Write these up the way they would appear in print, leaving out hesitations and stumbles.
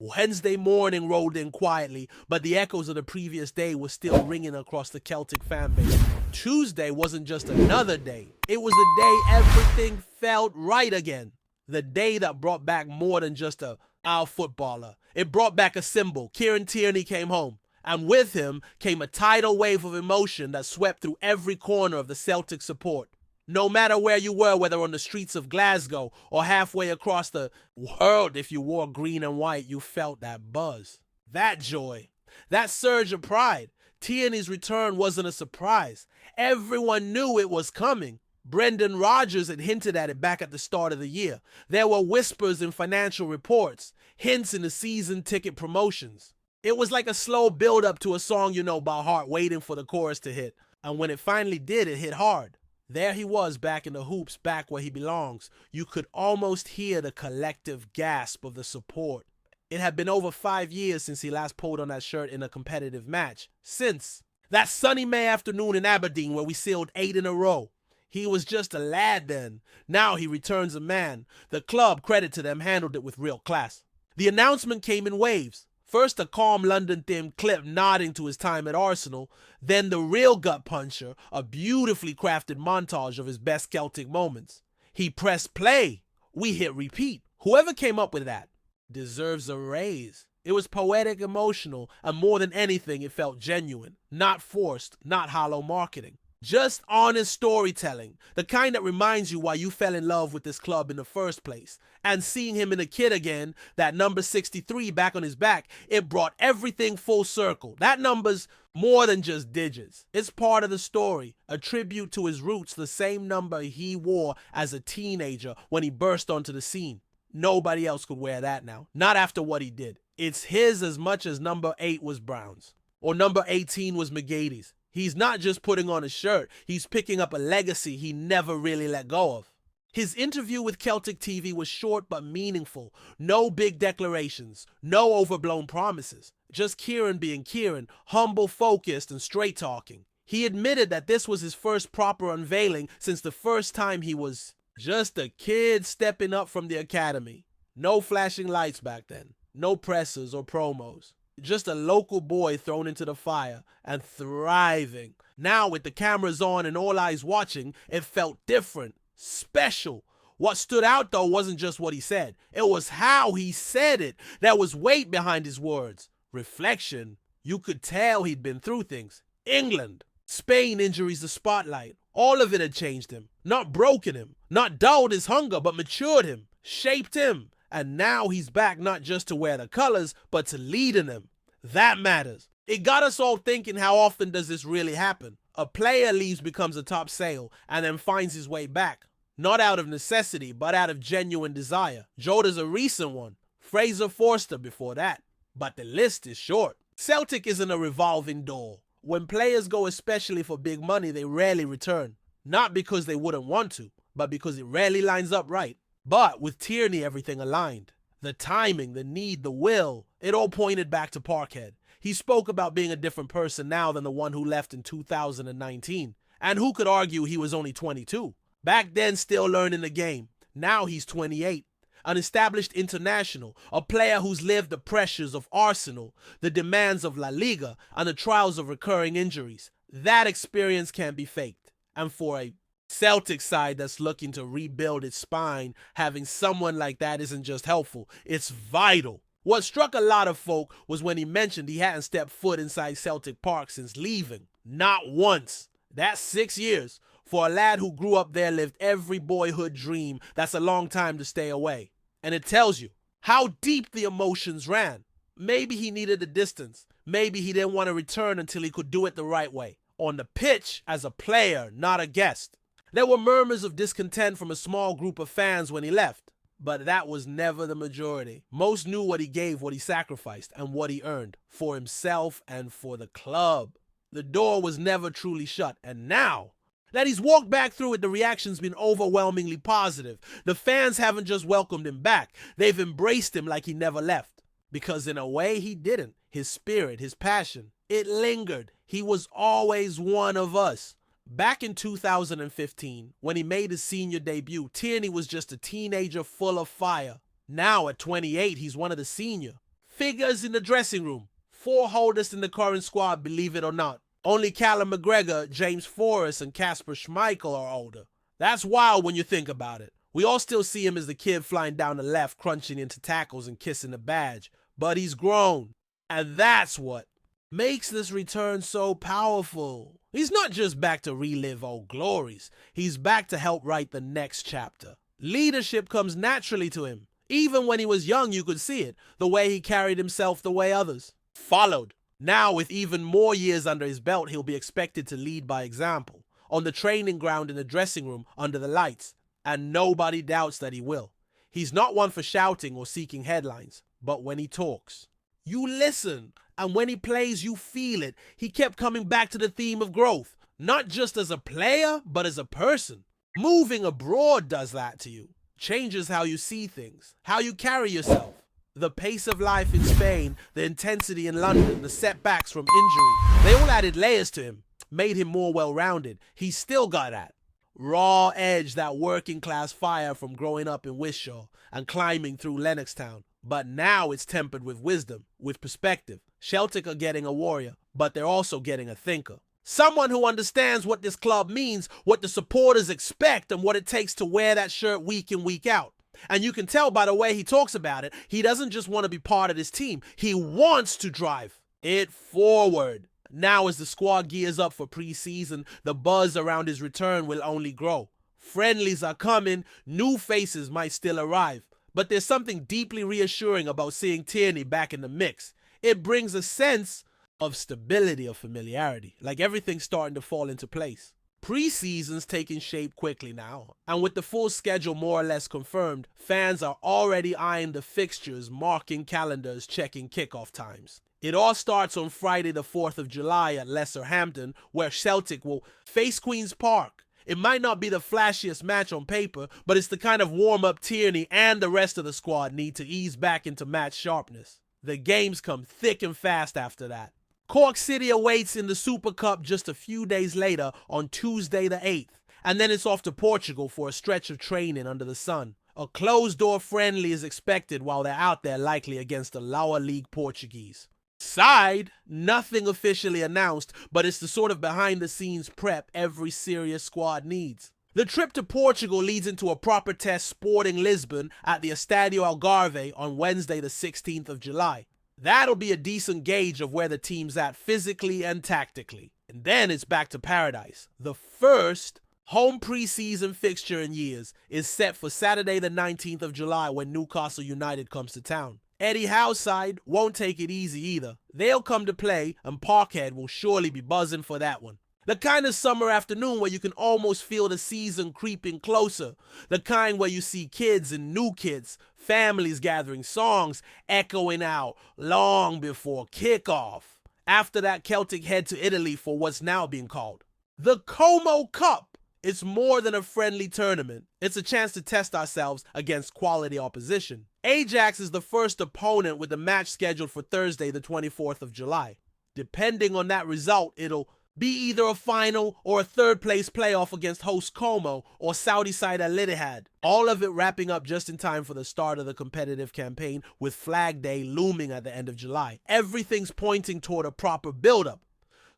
Wednesday morning rolled in quietly, but the echoes of the previous day were still ringing across the Celtic fan base. Tuesday wasn't just another day. It was the day everything felt right again. The day that brought back more than just our footballer. It brought back a symbol. Kieran Tierney came home. And with him came a tidal wave of emotion that swept through every corner of the Celtic support. No matter where you were, whether on the streets of Glasgow or halfway across the world, if you wore green and white, you felt that buzz, that joy, that surge of pride. Tierney's return wasn't a surprise. Everyone knew it was coming. Brendan Rodgers had hinted at it back at the start of the year. There were whispers in financial reports, hints in the season ticket promotions. It was like a slow build-up to a song you know by heart, waiting for the chorus to hit. And when it finally did, it hit hard. There he was back in the hoops, back where he belongs. You could almost hear the collective gasp of the support. It had been over 5 years since he last pulled on that shirt in a competitive match. Since that sunny May afternoon in Aberdeen where we sealed 8 in a row. He was just a lad then. Now he returns a man. The club, credit to them, handled it with real class. The announcement came in waves. First a calm London-themed clip nodding to his time at Arsenal, then the real gut puncher, a beautifully crafted montage of his best Celtic moments. He pressed play. We hit repeat. Whoever came up with that deserves a raise. It was poetic, emotional, and more than anything, it felt genuine, not forced, not hollow marketing. Just honest storytelling, the kind that reminds you why you fell in love with this club in the first place. And seeing him in a kit again, that number 63 back on his back, it brought everything full circle. That number's more than just digits. It's part of the story, a tribute to his roots, the same number he wore as a teenager when he burst onto the scene. Nobody else could wear that now, not after what he did. It's his as much as number 8 was Brown's, or number 18 was McGady's. He's not just putting on a shirt, he's picking up a legacy he never really let go of. His interview with Celtic TV was short but meaningful. No big declarations, no overblown promises. Just Kieran being Kieran, humble, focused, and straight talking. He admitted that this was his first proper unveiling since the first time he was just a kid stepping up from the academy. No flashing lights back then, no pressers or promos. Just a local boy thrown into the fire and thriving. Now with the cameras on and all eyes watching, it felt different, special. What stood out though wasn't just what he said. It was how he said it. There was weight behind his words. Reflection. You could tell he'd been through things. England, Spain injuries, the spotlight. All of it had changed him. Not broken him. Not dulled his hunger, but matured him. Shaped him. And now he's back not just to wear the colors, but to lead in them. That matters. It got us all thinking, how often does this really happen? A player leaves, becomes a top sale, and then finds his way back. Not out of necessity, but out of genuine desire. Jota's a recent one. Fraser Forster before that. But the list is short. Celtic isn't a revolving door. When players go especially for big money, they rarely return. Not because they wouldn't want to, but because it rarely lines up right. But with Tierney, everything aligned. The timing, the need, the will, it all pointed back to Parkhead. He spoke about being a different person now than the one who left in 2019. And who could argue he was only 22? Back then, still learning the game. Now he's 28. An established international, a player who's lived the pressures of Arsenal, the demands of La Liga, and the trials of recurring injuries. That experience can't be faked. And for a Celtic side that's looking to rebuild its spine, having someone like that isn't just helpful, it's vital. What struck a lot of folk was when he mentioned he hadn't stepped foot inside Celtic Park since leaving. Not once. That's 6 years. For a lad who grew up there, lived every boyhood dream, that's a long time to stay away. And it tells you how deep the emotions ran. Maybe he needed the distance. Maybe he didn't want to return until he could do it the right way. On the pitch, as a player, not a guest. There were murmurs of discontent from a small group of fans when he left, but that was never the majority. Most knew what he gave, what he sacrificed, and what he earned, for himself and for the club. The door was never truly shut, and now that he's walked back through it, the reaction's been overwhelmingly positive. The fans haven't just welcomed him back, they've embraced him like he never left. Because in a way, he didn't. His spirit, his passion, it lingered. He was always one of us. Back in 2015, when he made his senior debut, Tierney was just a teenager full of fire. Now at 28, he's one of the senior. figures in the dressing room. 4 holders in the current squad, believe it or not. Only Callum McGregor, James Forrest, and Casper Schmeichel are older. That's wild when you think about it. We all still see him as the kid flying down the left, crunching into tackles and kissing the badge. But he's grown. And that's what makes this return so powerful. He's not just back to relive old glories. He's back to help write the next chapter. Leadership comes naturally to him. Even when he was young, you could see it. The way he carried himself, the way others followed. Now, with even more years under his belt, he'll be expected to lead by example. On the training ground, in the dressing room, under the lights. And nobody doubts that he will. He's not one for shouting or seeking headlines. But when he talks, you listen. And when he plays, you feel it. He kept coming back to the theme of growth. Not just as a player, but as a person. Moving abroad does that to you. Changes how you see things. How you carry yourself. The pace of life in Spain, the intensity in London, the setbacks from injury. They all added layers to him. Made him more well-rounded. He's still got that raw edge, that working class fire from growing up in Wishaw and climbing through Lennoxtown. But now it's tempered with wisdom, with perspective. Celtic are getting a warrior, but they're also getting a thinker. Someone who understands what this club means, what the supporters expect, and what it takes to wear that shirt week in, week out. And you can tell by the way he talks about it, he doesn't just want to be part of this team. He wants to drive it forward. Now as the squad gears up for preseason, the buzz around his return will only grow. Friendlies are coming, new faces might still arrive. But there's something deeply reassuring about seeing Tierney back in the mix. It brings a sense of stability, of familiarity, like everything's starting to fall into place. Preseason's taking shape quickly now, and with the full schedule more or less confirmed, fans are already eyeing the fixtures, marking calendars, checking kickoff times. It all starts on Friday the 4th of July at Leicester-Hampton, where Celtic will face Queen's Park. It might not be the flashiest match on paper, but it's the kind of warm-up Tierney and the rest of the squad need to ease back into match sharpness. The games come thick and fast after that. Cork City awaits in the Super Cup just a few days later on Tuesday the 8th, and then it's off to Portugal for a stretch of training under the sun. A closed-door friendly is expected while they're out there, likely against the lower league Portuguese side. Nothing officially announced, but it's the sort of behind-the-scenes prep every serious squad needs. The trip to Portugal leads into a proper test Sporting Lisbon at the Estadio Algarve on Wednesday the 16th of July. That'll be a decent gauge of where the team's at physically and tactically. And then it's back to paradise. The first home preseason fixture in years is set for Saturday the 19th of July when Newcastle United comes to town. Eddie Howe's side won't take it easy either. They'll come to play, and Parkhead will surely be buzzing for that one. The kind of summer afternoon where you can almost feel the season creeping closer. The kind where you see kids and new kids, families gathering, songs echoing out long before kickoff. After that, Celtic head to Italy for what's now being called the Como Cup. It's more than a friendly tournament. It's a chance to test ourselves against quality opposition. Ajax is the first opponent with the match scheduled for Thursday the 24th of July. Depending on that result, it'll be either a final or a third-place playoff against host Como or Saudi side Al Ittihad. All of it wrapping up just in time for the start of the competitive campaign, with Flag Day looming at the end of July. Everything's pointing toward a proper build-up.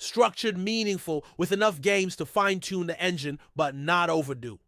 Structured, meaningful, with enough games to fine-tune the engine, but not overdue.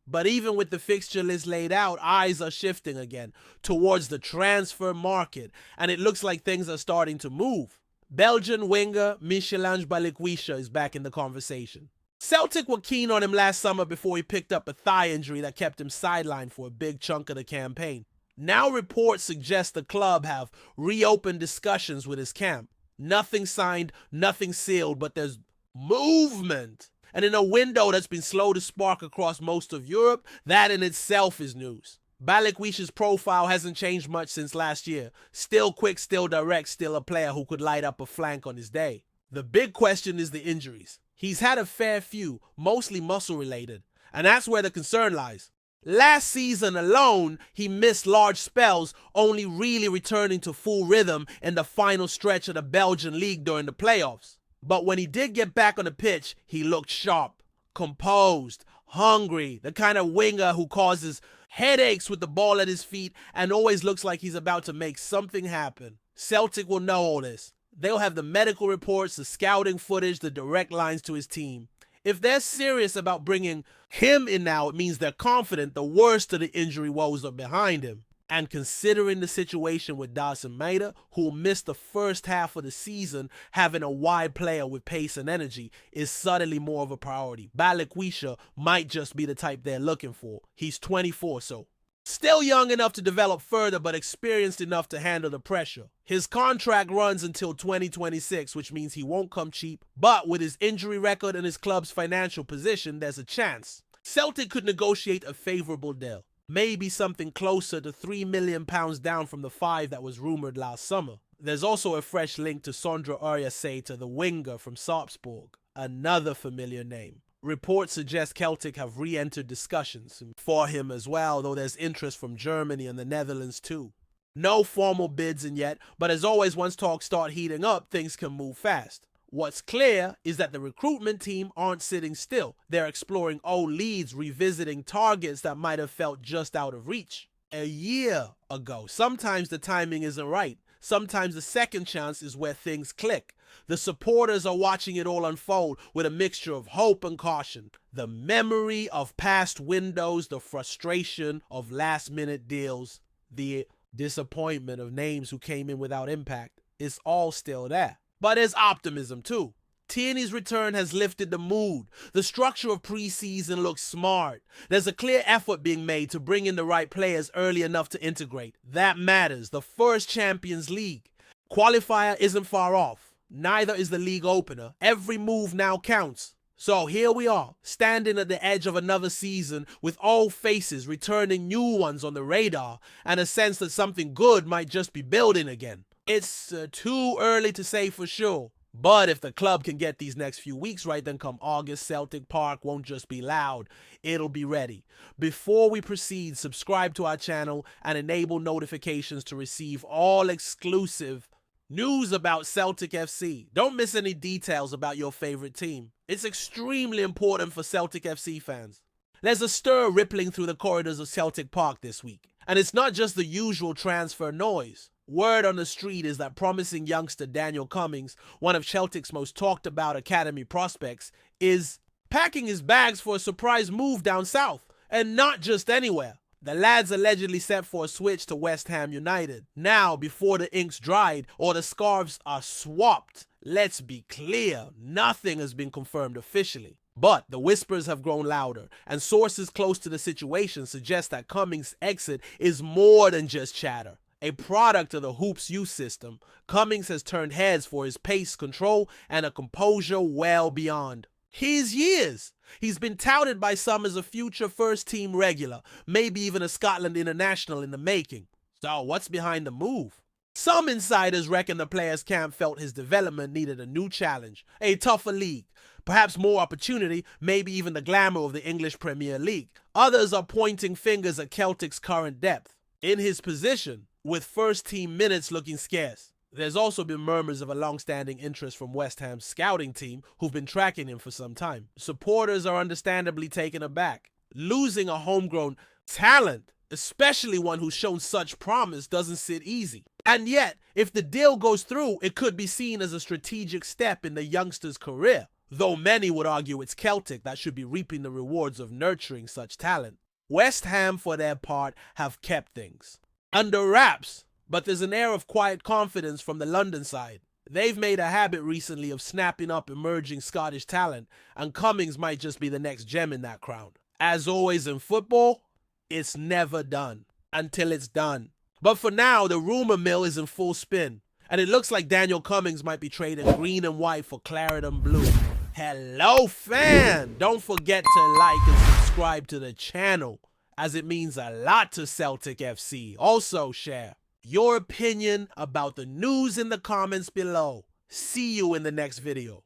But even with the fixture list laid out, eyes are shifting again towards the transfer market, and it looks like things are starting to move. Belgian winger Michel-Ange Balikwisha is back in the conversation. Celtic were keen on him last summer before he picked up a thigh injury that kept him sidelined for a big chunk of the campaign. Now reports suggest the club have reopened discussions with his camp. Nothing signed, nothing sealed, but there's movement. And in a window that's been slow to spark across most of Europe, that in itself is news. Balikwisha's profile hasn't changed much since last year. Still quick, still direct, still a player who could light up a flank on his day. The big question is the injuries. He's had a fair few, mostly muscle-related, and that's where the concern lies. Last season alone, he missed large spells, only really returning to full rhythm in the final stretch of the Belgian league during the playoffs. But when he did get back on the pitch, he looked sharp, composed, hungry, the kind of winger who causes headaches with the ball at his feet, and always looks like he's about to make something happen. Celtic will know all this. They'll have the medical reports, the scouting footage, the direct lines to his team. If they're serious about bringing him in now, it means they're confident the worst of the injury woes are behind him. And considering the situation with Dawson Maida, who'll miss the first half of the season, having a wide player with pace and energy is suddenly more of a priority. Balikwisha might just be the type they're looking for. He's 24, so still young enough to develop further, but experienced enough to handle the pressure. His contract runs until 2026, which means he won't come cheap, but with his injury record and his club's financial position, there's a chance. Celtic could negotiate a favorable deal. Maybe something closer to £3 million down from the £5 that was rumored last summer. There's also a fresh link to Sondre Oyarzabal, the winger from Sarpsborg, another familiar name. Reports suggest Celtic have re-entered discussions for him as well, though there's interest from Germany and the Netherlands too. No formal bids in yet, but as always, once talks start heating up, things can move fast. What's clear is that the recruitment team aren't sitting still. They're exploring old leads, revisiting targets that might have felt just out of reach a year ago. Sometimes the timing isn't right. Sometimes the second chance is where things click. The supporters are watching it all unfold with a mixture of hope and caution. The memory of past windows, the frustration of last-minute deals, the disappointment of names who came in without impact is all still there. But there's optimism too. Tierney's return has lifted the mood. The structure of preseason looks smart. There's a clear effort being made to bring in the right players early enough to integrate. That matters. The first Champions League qualifier isn't far off. Neither is the league opener. Every move now counts. So here we are, standing at the edge of another season with old faces returning new ones on the radar and a sense that something good might just be building again. It's too early to say for sure, but if the club can get these next few weeks right, then come August, Celtic Park won't just be loud, it'll be ready. Before we proceed, subscribe to our channel and enable notifications to receive all exclusive news about Celtic FC. Don't miss any details about your favorite team. It's extremely important for Celtic FC fans. There's a stir rippling through the corridors of Celtic Park this week, and it's not just the usual transfer noise. Word on the street is that promising youngster Daniel Cummings, one of Celtic's most talked about academy prospects, is packing his bags for a surprise move down south, and not just anywhere. The lad's allegedly set for a switch to West Ham United. Now, before the ink's dried or the scarves are swapped, let's be clear, nothing has been confirmed officially. But the whispers have grown louder, and sources close to the situation suggest that Cummings' exit is more than just chatter. A product of the Hoops youth system, Cummings has turned heads for his pace, control, and a composure well beyond his years. He's been touted by some as a future first-team regular, maybe even a Scotland international in the making. So what's behind the move? Some insiders reckon the player's camp felt his development needed a new challenge, a tougher league, perhaps more opportunity, maybe even the glamour of the English Premier League. Others are pointing fingers at Celtic's current depth in his position, with first-team minutes looking scarce. There's also been murmurs of a long-standing interest from West Ham's scouting team who've been tracking him for some time. Supporters are understandably taken aback. Losing a homegrown talent, especially one who's shown such promise, doesn't sit easy. And yet, if the deal goes through, it could be seen as a strategic step in the youngster's career, though many would argue it's Celtic that should be reaping the rewards of nurturing such talent. West Ham, for their part, have kept things under wraps, but there's an air of quiet confidence from the London side. They've made a habit recently of snapping up emerging Scottish talent, and Cummings might just be the next gem in that crown. As always in football, it's never done until it's done. But for now, the rumor mill is in full spin, and it looks like Daniel Cummings might be trading green and white for claret and blue. Hello, fan! Don't forget to like and subscribe to the channel, as it means a lot to Celtic FC. Also share your opinion about the news in the comments below. See you in the next video.